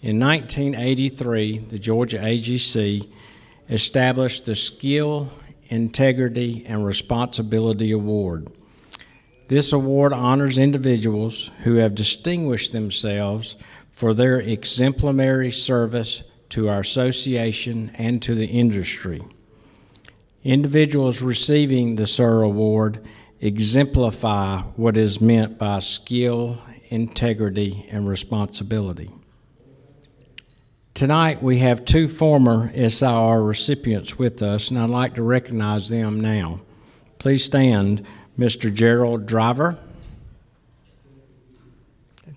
In 1983, the Georgia AGC established the Skill, Integrity, and Responsibility Award. This award honors individuals who have distinguished themselves for their exemplary service to our association and to the industry. Individuals receiving the SIR Award exemplify what is meant by skill, integrity, and responsibility. Tonight we have two former SIR recipients with us, and I'd like to recognize them now. Please stand, Mr. Gerald Driver.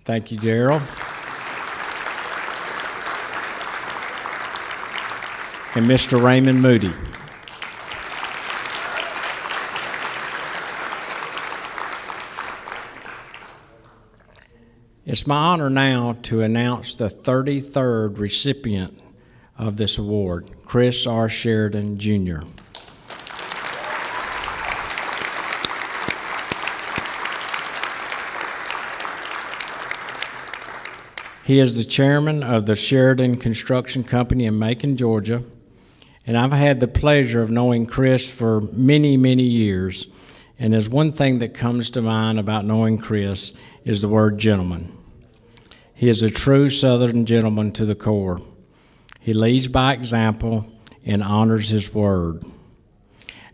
Thank you, Gerald. And Mr. Raymond Moody. It's my honor now to announce the 33rd recipient of this award, Chris R. Sheridan, Jr. He is the chairman of the Sheridan Construction Company in Macon, Georgia, and I've had the pleasure of knowing Chris for many, many years, and there's one thing that comes to mind about knowing Chris is the word gentleman. He is a true Southern gentleman to the core. He leads by example and honors his word.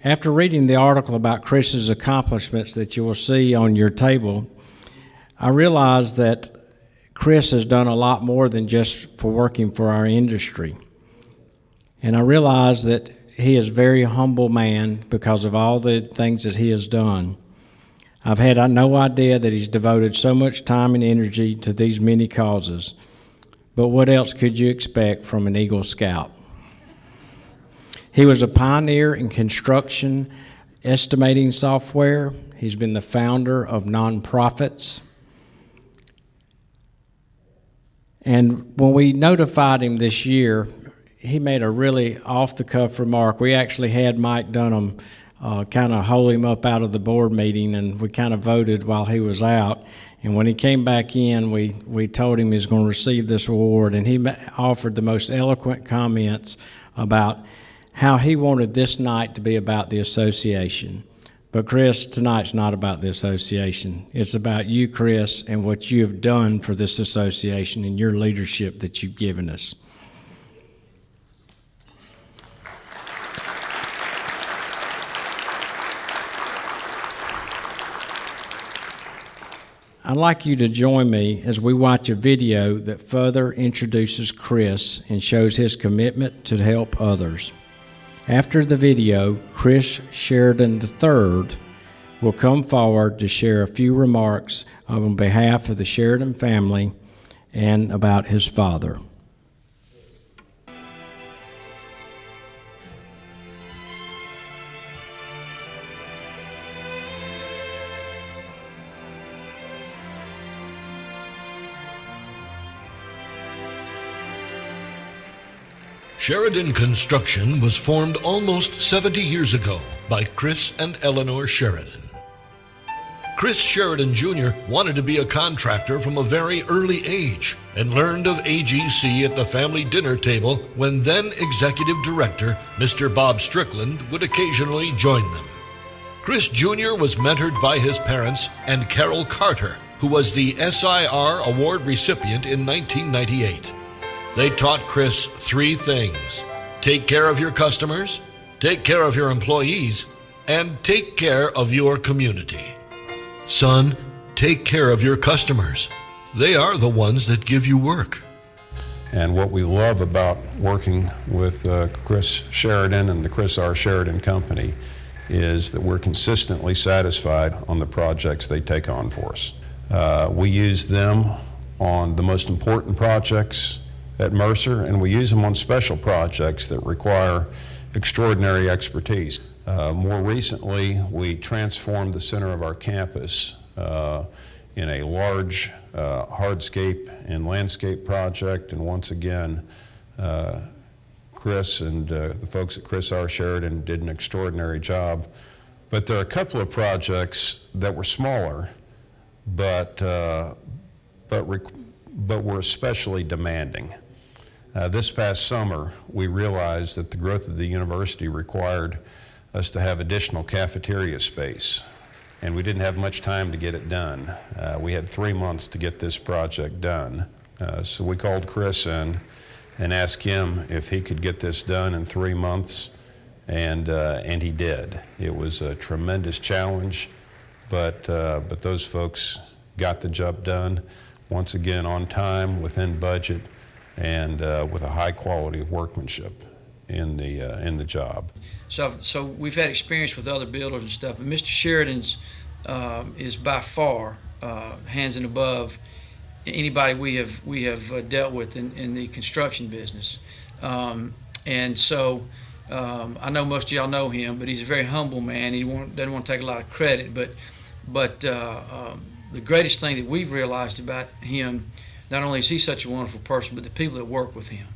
After reading the article about Chris's accomplishments that you will see on your table, I realized that Chris has done a lot more than just for working for our industry. And I realized that he is a very humble man because of all the things that he has done. I've had no idea that he's devoted so much time and energy to these many causes. But what else could you expect from an Eagle Scout? He was a pioneer in construction estimating software. He's been the founder of nonprofits. And when we notified him this year, he made a really off-the-cuff remark. We actually had Mike Dunham kind of hold him up out of the board meeting, and we kind of voted while he was out. And when he came back in, we told him he was going to receive this award, and he offered the most eloquent comments about how he wanted this night to be about the association. But Chris, tonight's not about the association. It's about you, Chris, and what you have done for this association and your leadership that you've given us. I'd like you to join me as we watch a video that further introduces Chris and shows his commitment to help others. After the video, Chris Sheridan III will come forward to share a few remarks on behalf of the Sheridan family and about his father. Sheridan Construction was formed almost 70 years ago by Chris and Eleanor Sheridan. Chris Sheridan Jr. wanted to be a contractor from a very early age and learned of AGC at the family dinner table when then Executive Director Mr. Bob Strickland would occasionally join them. Chris Jr. was mentored by his parents and Carol Carter, who was the SIR Award recipient in 1998. They taught Chris three things: take care of your customers, take care of your employees, and take care of your community. Son, take care of your customers. They are the ones that give you work. And what we love about working with Chris Sheridan and the Chris R. Sheridan Company is that we're consistently satisfied on the projects they take on for us. We use them on the most important projects at Mercer, and we use them on special projects that require extraordinary expertise. More recently, we transformed the center of our campus in a large hardscape and landscape project, and once again, Chris and the folks at Chris R. Sheridan did an extraordinary job. But there are a couple of projects that were smaller, but but were especially demanding. This past summer, we realized that the growth of the university required us to have additional cafeteria space, and we didn't have much time to get it done. We had 3 months to get this project done. So we called Chris in and asked him if he could get this done in 3 months, and he did. It was a tremendous challenge, but those folks got the job done, once again on time, within budget, and with a high quality of workmanship in the job. So we've had experience with other builders and stuff, but Mr. Sheridan's is by far hands and above anybody we have dealt with in the construction business. And so I know most of y'all know him, but he's a very humble man. He doesn't want to take a lot of credit, but the greatest thing that we've realized about him, not only is he such a wonderful person, but the people that work with him.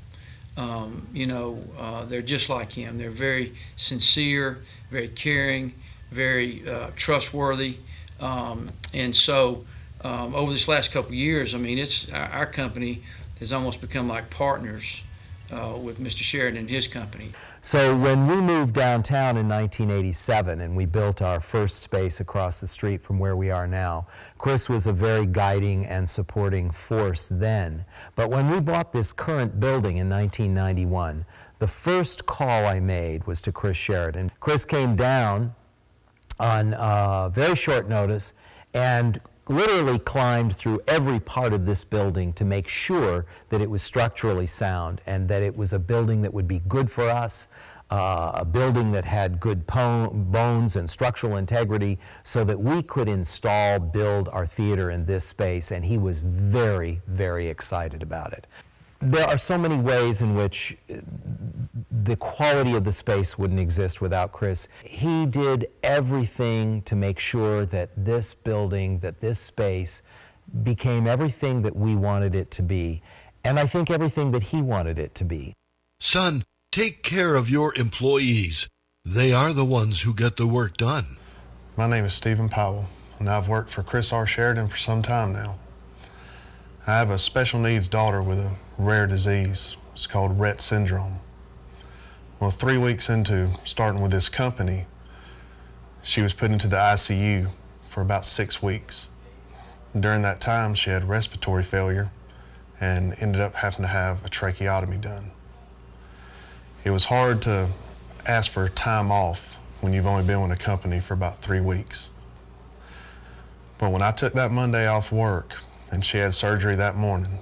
They're just like him. They're very sincere, very caring, very trustworthy. And so over this last couple of years, I mean, it's our company has almost become like partners with Mr. Sheridan and his company. So when we moved downtown in 1987 and we built our first space across the street from where we are now, Chris was a very guiding and supporting force then. But when we bought this current building in 1991, the first call I made was to Chris Sheridan. Chris came down on very short notice and literally climbed through every part of this building to make sure that it was structurally sound and that it was a building that would be good for us, a building that had good bones and structural integrity so that we could build our theater in this space, and he was very, very excited about it. There are so many ways in which the quality of the space wouldn't exist without Chris. He did everything to make sure that this building, that this space became everything that we wanted it to be, and I think everything that he wanted it to be. Son, take care of your employees. They are the ones who get the work done. My name is Stephen Powell, and I've worked for Chris R. Sheridan for some time now. I have a special needs daughter with a rare disease. It's called Rett syndrome. Well, 3 weeks into starting with this company, she was put into the ICU for about 6 weeks. During that time, she had respiratory failure and ended up having to have a tracheotomy done. It was hard to ask for time off when you've only been with a company for about 3 weeks. But when I took that Monday off work and she had surgery that morning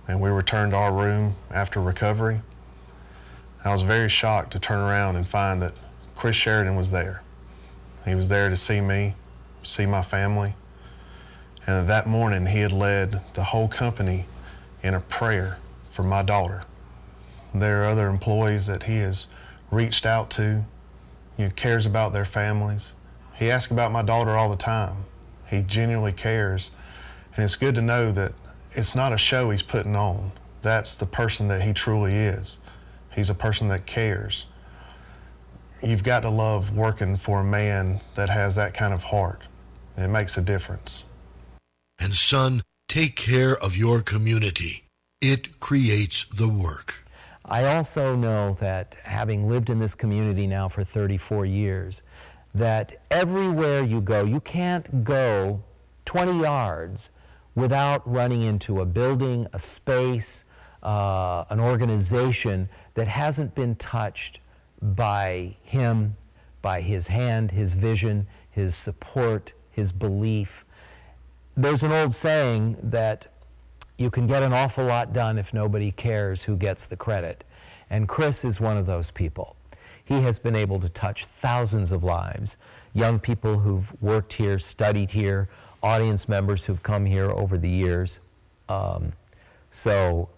and we returned to our room after recovery, I was very shocked to turn around and find that Chris Sheridan was there. He was there to see me, see my family, and that morning he had led the whole company in a prayer for my daughter. There are other employees that he has reached out to, cares about their families. He asks about my daughter all the time. He genuinely cares, and it's good to know that it's not a show he's putting on. That's the person that he truly is. He's a person that cares. You've got to love working for a man that has that kind of heart. It makes a difference. And son, take care of your community. It creates the work. I also know that, having lived in this community now for 34 years, that everywhere you go, you can't go 20 yards without running into a building, a space, an organization that hasn't been touched by him, by his hand, his vision, his support, his belief. There's an old saying that you can get an awful lot done if nobody cares who gets the credit. And Chris is one of those people. He has been able to touch thousands of lives, young people who've worked here, studied here, audience members who've come here over the years. So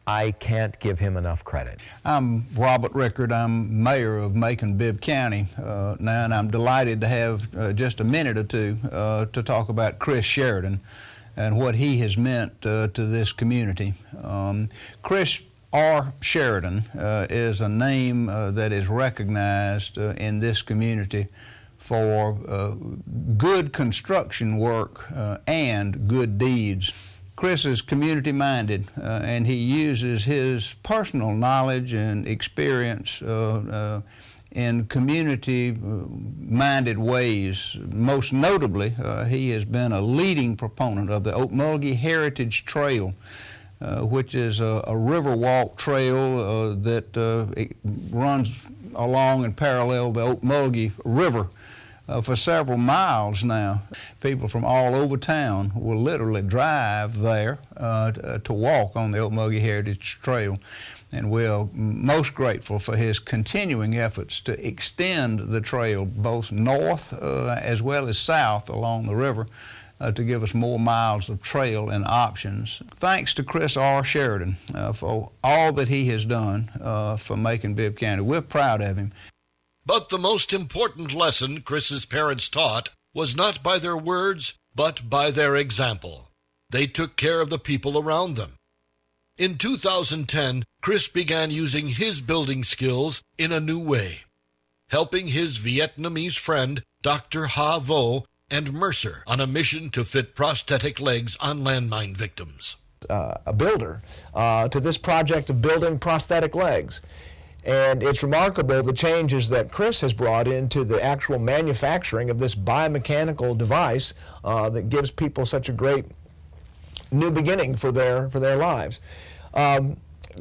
I can't give him enough credit. I'm Robert Rickard. I'm mayor of Macon-Bibb County now, and I'm delighted to have just a minute or two to talk about Chris Sheridan and what he has meant to this community. Chris R. Sheridan is a name that is recognized in this community for good construction work and good deeds Chris is community-minded, and he uses his personal knowledge and experience in community-minded ways. Most notably, he has been a leading proponent of the Okmulgee Heritage Trail, which is a riverwalk trail that runs along and parallel the Okmulgee River for several miles now. People from all over town will literally drive there to walk on the Okmulgee Heritage Trail. And we're most grateful for his continuing efforts to extend the trail both north as well as south along the river to give us more miles of trail and options. Thanks to Chris R. Sheridan for all that he has done for Macon Bibb County. We're proud of him. But the most important lesson Chris's parents taught was not by their words, but by their example. They took care of the people around them. In 2010, Chris began using his building skills in a new way, helping his Vietnamese friend, Dr. Ha Vo, and Mercer on a mission to fit prosthetic legs on landmine victims. A builder to this project of building prosthetic legs. And it's remarkable the changes that Chris has brought into the actual manufacturing of this biomechanical device that gives people such a great new beginning for their lives.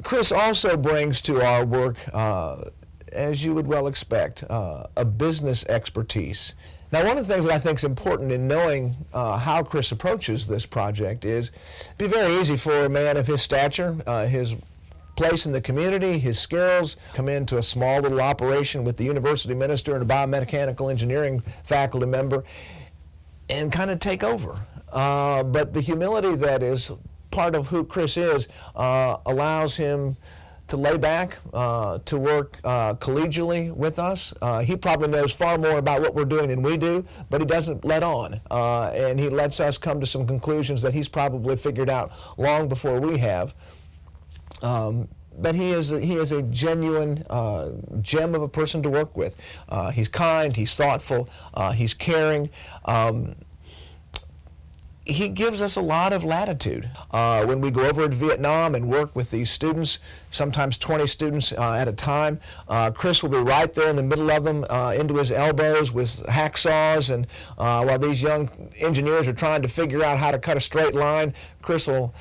Chris also brings to our work, as you would well expect, a business expertise. Now, one of the things that I think is important in knowing how Chris approaches this project is it'd be very easy for a man of his stature, his place in the community, his skills, come into a small little operation with the university minister and a biomechanical engineering faculty member and kind of take over. But the humility that is part of who Chris is allows him to lay back, to work collegially with us. He probably knows far more about what we're doing than we do, but he doesn't let on. And he lets us come to some conclusions that he's probably figured out long before we have. But he is a genuine gem of a person to work with. He's kind, he's thoughtful, he's caring. He gives us a lot of latitude. When we go over to Vietnam and work with these students, sometimes 20 students at a time, Chris will be right there in the middle of them, into his elbows with hacksaws, and while these young engineers are trying to figure out how to cut a straight line, Chris will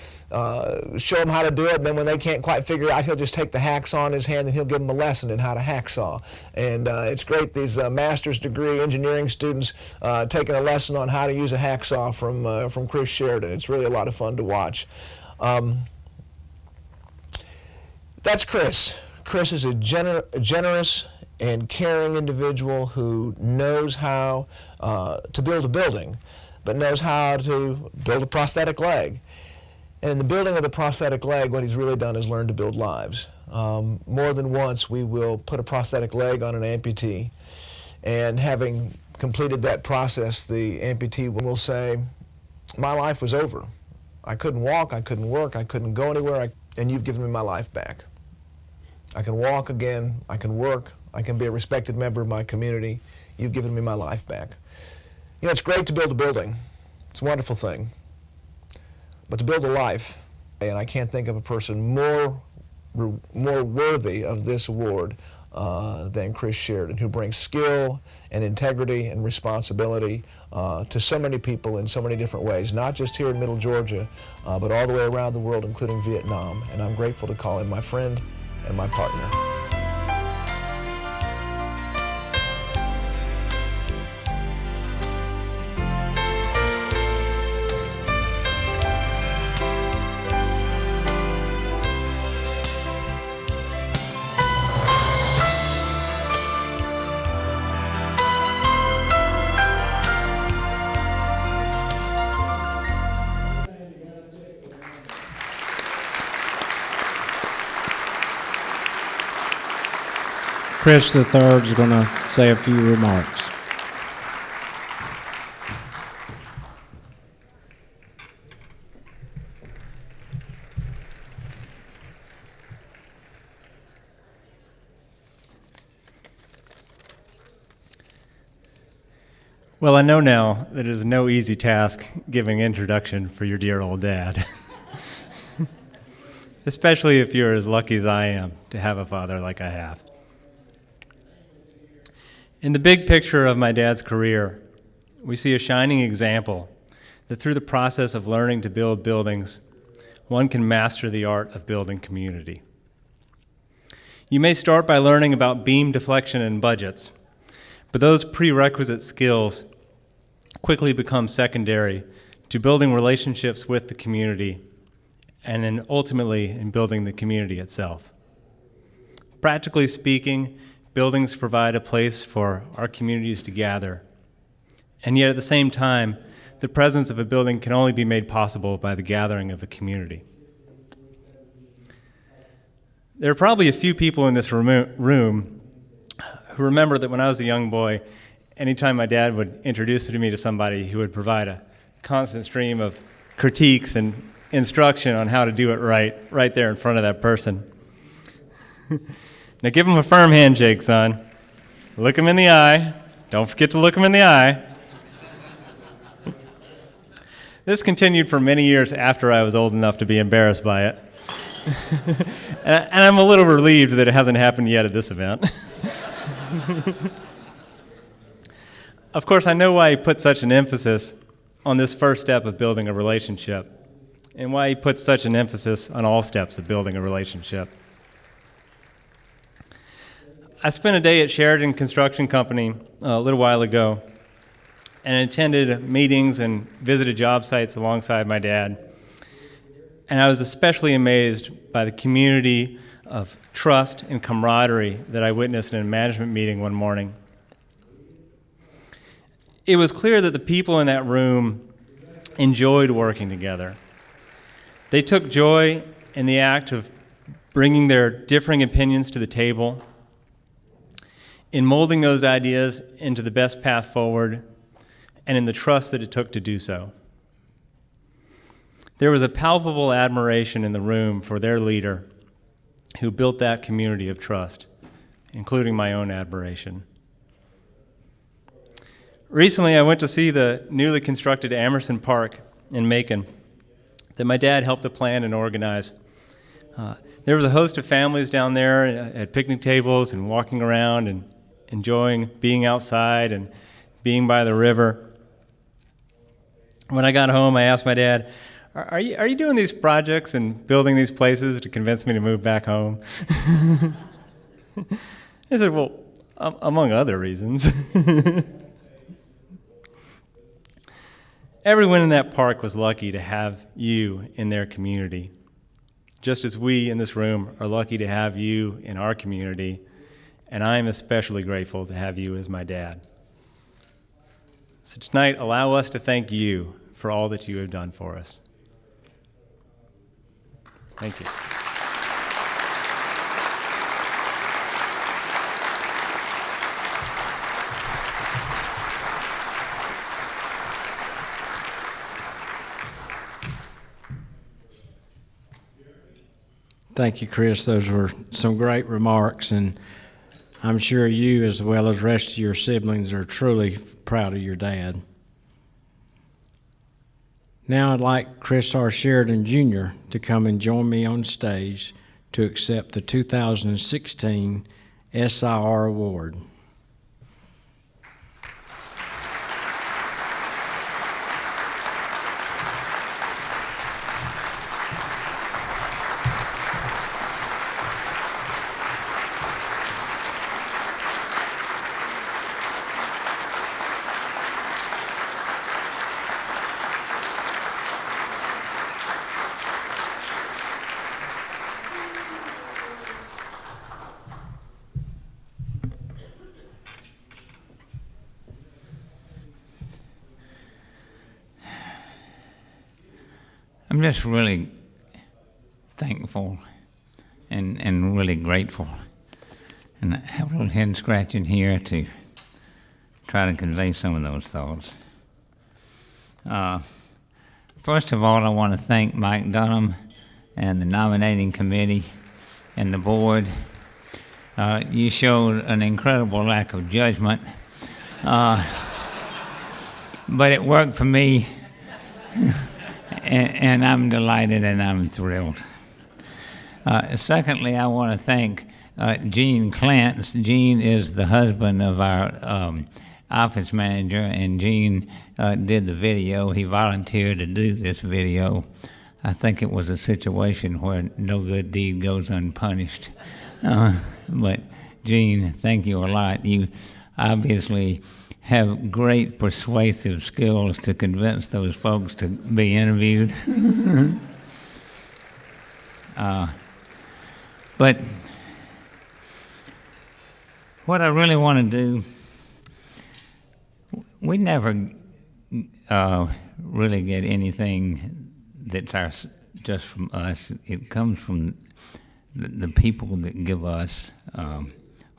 show them how to do it, and then when they can't quite figure it out, he'll just take the hacksaw in his hand and he'll give them a lesson in how to hacksaw. And it's great, these master's degree engineering students taking a lesson on how to use a hacksaw from Chris Sheridan. It's really a lot of fun to watch. That's Chris. Chris is a generous and caring individual who knows how to build a building, but knows how to build a prosthetic leg. And in the building of the prosthetic leg, what he's really done is learn to build lives. More than once, we will put a prosthetic leg on an amputee, and having completed that process, the amputee will say, my life was over. I couldn't walk, I couldn't work, I couldn't go anywhere, and you've given me my life back. I can walk again, I can work, I can be a respected member of my community. You've given me my life back. You know, it's great to build a building. It's a wonderful thing. But to build a life, and I can't think of a person more worthy of this award than Chris Sheridan, who brings skill and integrity and responsibility to so many people in so many different ways, not just here in Middle Georgia, but all the way around the world, including Vietnam. And I'm grateful to call him my friend and my partner. Chris III is going to say a few remarks. Well, I know now that it is no easy task giving introduction for your dear old dad. especially if you're as lucky as I am to have a father like I have. In the big picture of my dad's career, we see a shining example that through the process of learning to build buildings, one can master the art of building community. You may start by learning about beam deflection and budgets, but those prerequisite skills quickly become secondary to building relationships with the community and then ultimately in building the community itself. Practically speaking, buildings provide a place for our communities to gather, and yet at the same time, the presence of a building can only be made possible by the gathering of a community. There are probably a few people in this room who remember that when I was a young boy, anytime my dad would introduce me to somebody, he would provide a constant stream of critiques and instruction on how to do it right there in front of that person. Now give him a firm handshake, son. Look him in the eye. Don't forget to look him in the eye. This continued for many years after I was old enough to be embarrassed by it. And I'm a little relieved that it hasn't happened yet at this event. Of course, I know why he put such an emphasis on this first step of building a relationship, and why he puts such an emphasis on all steps of building a relationship. I spent a day at Sheridan Construction Company a little while ago and attended meetings and visited job sites alongside my dad. And I was especially amazed by the community of trust and camaraderie that I witnessed in a management meeting one morning. It was clear that the people in that room enjoyed working together. They took joy in the act of bringing their differing opinions to the table, in molding those ideas into the best path forward, and in the trust that it took to do so. There was a palpable admiration in the room for their leader who built that community of trust, including my own admiration. Recently, I went to see the newly constructed Amerson Park in Macon that my dad helped to plan and organize. There was a host of families down there at picnic tables and walking around and enjoying being outside and being by the river. When I got home, I asked my dad, are you doing these projects and building these places to convince me to move back home? He said, well, among other reasons. Everyone in that park was lucky to have you in their community, just as we in this room are lucky to have you in our community, and I am especially grateful to have you as my dad. So tonight, allow us to thank you for all that you have done for us. Thank you. Thank you, Chris. Those were some great remarks, and I'm sure you, as well as the rest of your siblings, are truly proud of your dad. Now I'd like Chris R. Sheridan, Jr. to come and join me on stage to accept the 2016 SIR Award. I'm just really thankful and really grateful. And I have a little head scratching here to try to convey some of those thoughts. First of all, I want to thank Mike Dunham and the nominating committee and the board. You showed an incredible lack of judgment, but it worked for me. And I'm delighted and I'm thrilled. Secondly, I want to thank Gene Clance. Gene is the husband of our office manager, and Gene did the video. He volunteered to do this video. I think it was a situation where no good deed goes unpunished. But Gene, thank you a lot. You obviously have great persuasive skills to convince those folks to be interviewed. But what I really want to do, we never really get anything that's just from us. It comes from the people that give us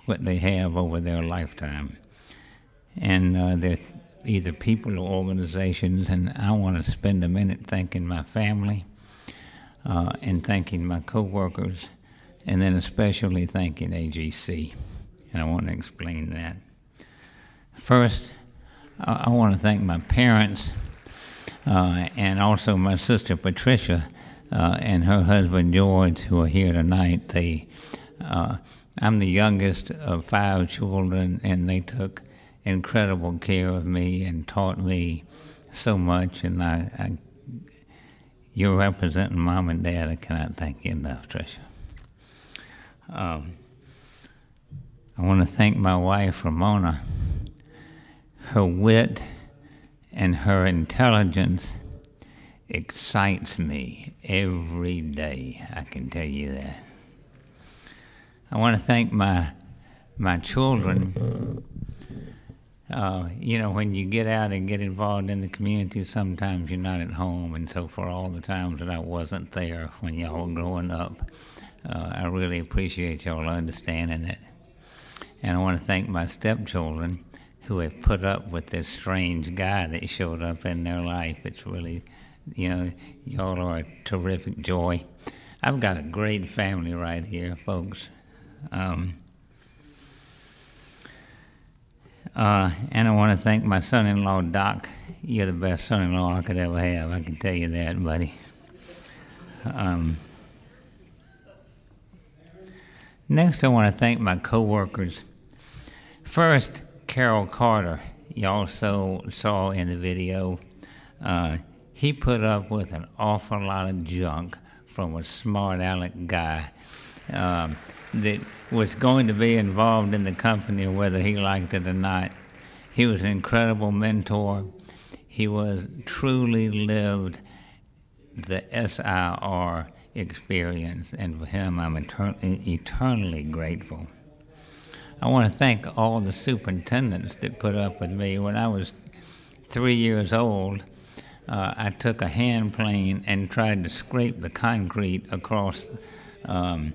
what they have over their lifetime. And they're either people or organizations, and I want to spend a minute thanking my family and thanking my coworkers, and then especially thanking AGC. And I want to explain that. First, I want to thank my parents and also my sister Patricia and her husband George, who are here tonight. I'm the youngest of 5 children, and they took incredible care of me and taught me so much. And you're representing Mom and Dad. I cannot thank you enough, Tricia. I want to thank my wife, Ramona. Her wit and her intelligence excites me every day, I can tell you that. I want to thank my children. When you get out and get involved in the community, sometimes you're not at home, and so for all the times that I wasn't there when y'all were growing up, I really appreciate y'all understanding it. And I want to thank my stepchildren who have put up with this strange guy that showed up in their life. It's really, y'all are a terrific joy. I've got a great family right here, folks. And I want to thank my son-in-law, Doc. You're the best son-in-law I could ever have, I can tell you that, buddy. Next, I want to thank my coworkers. First, Carol Carter, you also saw in the video. He put up with an awful lot of junk from a smart aleck guy that was going to be involved in the company whether he liked it or not. He was an incredible mentor. He was truly lived the SIR experience, and for him I'm eternally grateful. I want to thank all the superintendents that put up with me. When I was 3 years old, I took a hand plane and tried to scrape the concrete across a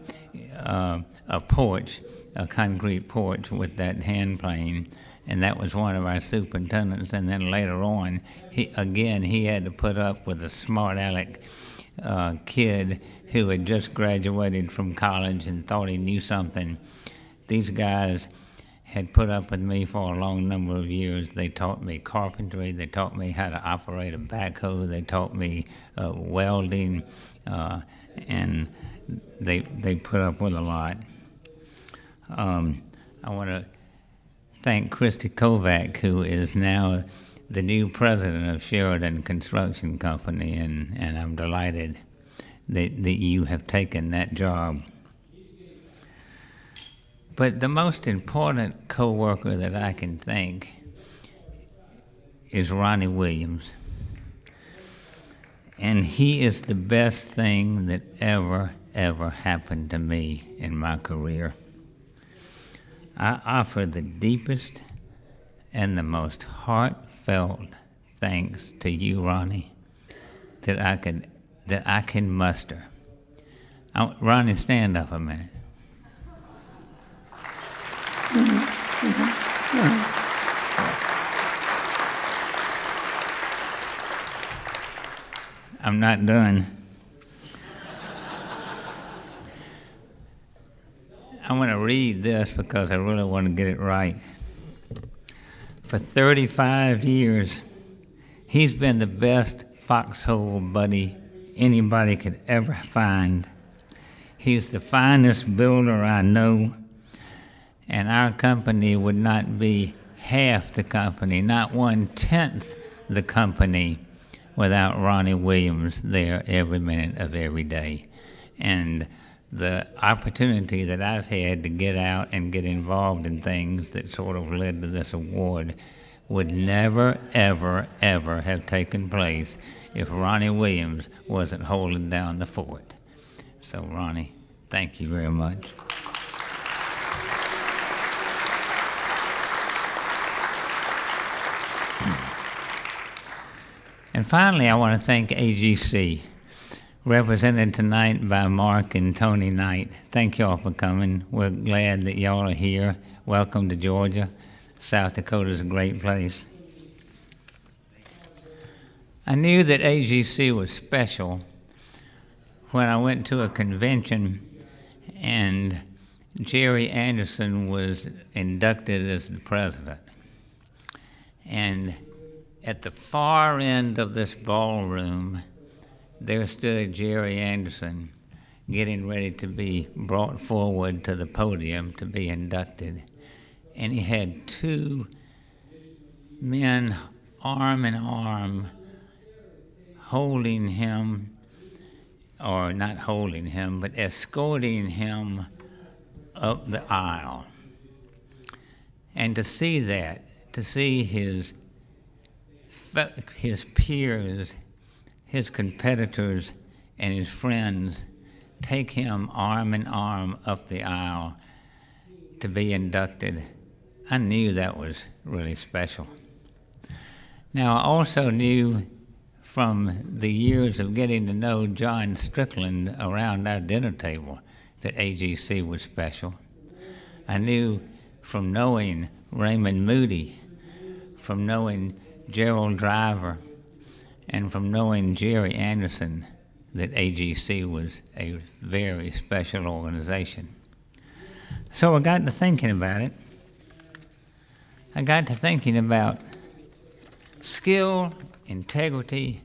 porch, a concrete porch with that hand plane, and that was one of our superintendents. And then later on, he had to put up with a smart aleck kid who had just graduated from college and thought he knew something. These guys had put up with me for a long number of years. They taught me carpentry, they taught me how to operate a backhoe, they taught me welding, and they put up with a lot. I want to thank Christy Kovac, who is now the new president of Sheridan Construction Company, and I'm delighted that you have taken that job. But the most important coworker that I can thank is Ronnie Williams. And he is the best thing that ever happened to me in my career. I offer the deepest and the most heartfelt thanks to you, Ronnie, that I can muster. Ronnie, stand up a minute. I'm not done. I want to read this because I really want to get it right. For 35 years, he's been the best foxhole buddy anybody could ever find. He's the finest builder I know, and our company would not be half the company, not 1/10 the company, without Ronnie Williams there every minute of every day. And the opportunity that I've had to get out and get involved in things that sort of led to this award would never, ever, ever have taken place if Ronnie Williams wasn't holding down the fort. So, Ronnie, thank you very much. And finally, I want to thank AGC, represented tonight by Mark and Tony Knight. Thank y'all for coming. We're glad that y'all are here. Welcome to Georgia. South Dakota is a great place. I knew that AGC was special when I went to a convention and Jerry Anderson was inducted as the president. And at the far end of this ballroom, there stood Jerry Anderson getting ready to be brought forward to the podium to be inducted. And he had two men arm in arm holding him, or not holding him, but escorting him up the aisle. And to see that, to see his peers, his competitors, and his friends take him arm in arm up the aisle to be inducted, I knew that was really special. Now, I also knew from the years of getting to know John Strickland around our dinner table that AGC was special. I knew from knowing Raymond Moody, from knowing Gerald Driver, and from knowing Jerry Anderson that AGC was a very special organization. So I got to thinking about it. I got to thinking about skill, integrity,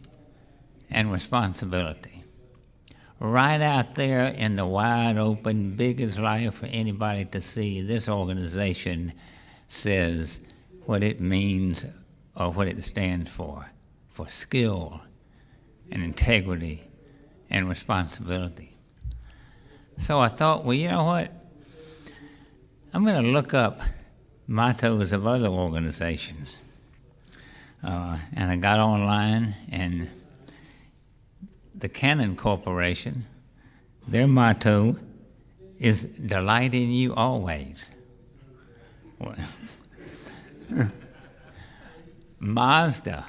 and responsibility. Right out there in the wide open, big as life for anybody to see, this organization says what it means or what it stands for skill and integrity and responsibility. So I thought, well, you know what? I'm going to look up mottos of other organizations. And I got online, and the Canon Corporation, their motto is "Delight in you always." Mazda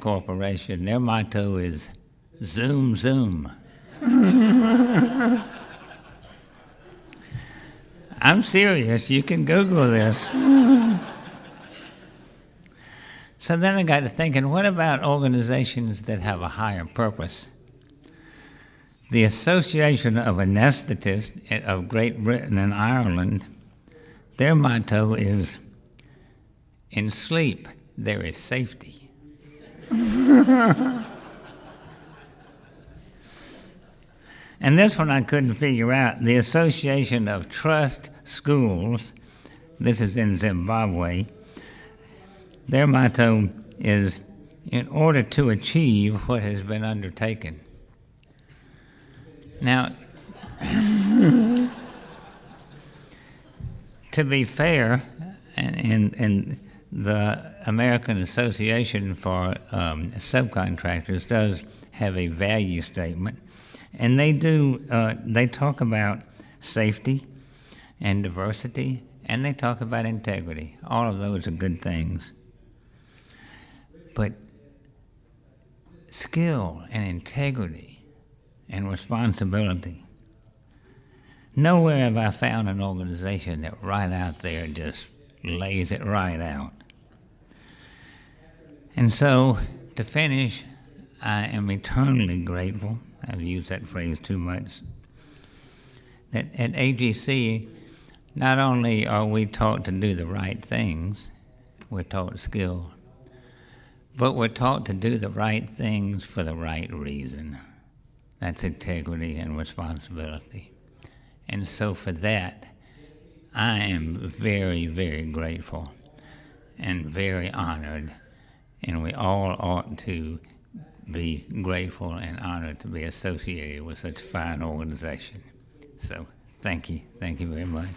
Corporation, their motto is "Zoom, zoom." I'm serious, you can Google this. So then I got to thinking, what about organizations that have a higher purpose? The Association of Anesthetists of Great Britain and Ireland, their motto is, "In sleep, there is safety." And this one I couldn't figure out. The Association of Trust Schools, this is in Zimbabwe, their motto is, "In order to achieve what has been undertaken." Now, to be fair, and the American Association for Subcontractors does have a value statement, and they talk about safety and diversity, and they talk about integrity. All of those are good things. But skill and integrity and responsibility, nowhere have I found an organization that right out there just lays it right out. And so, to finish, I am eternally grateful, I've used that phrase too much, that at AGC, not only are we taught to do the right things, we're taught skill, but we're taught to do the right things for the right reason. That's integrity and responsibility. And so for that, I am very, very grateful and very honored, and we all ought to be grateful and honored to be associated with such a fine organization. So thank you very much.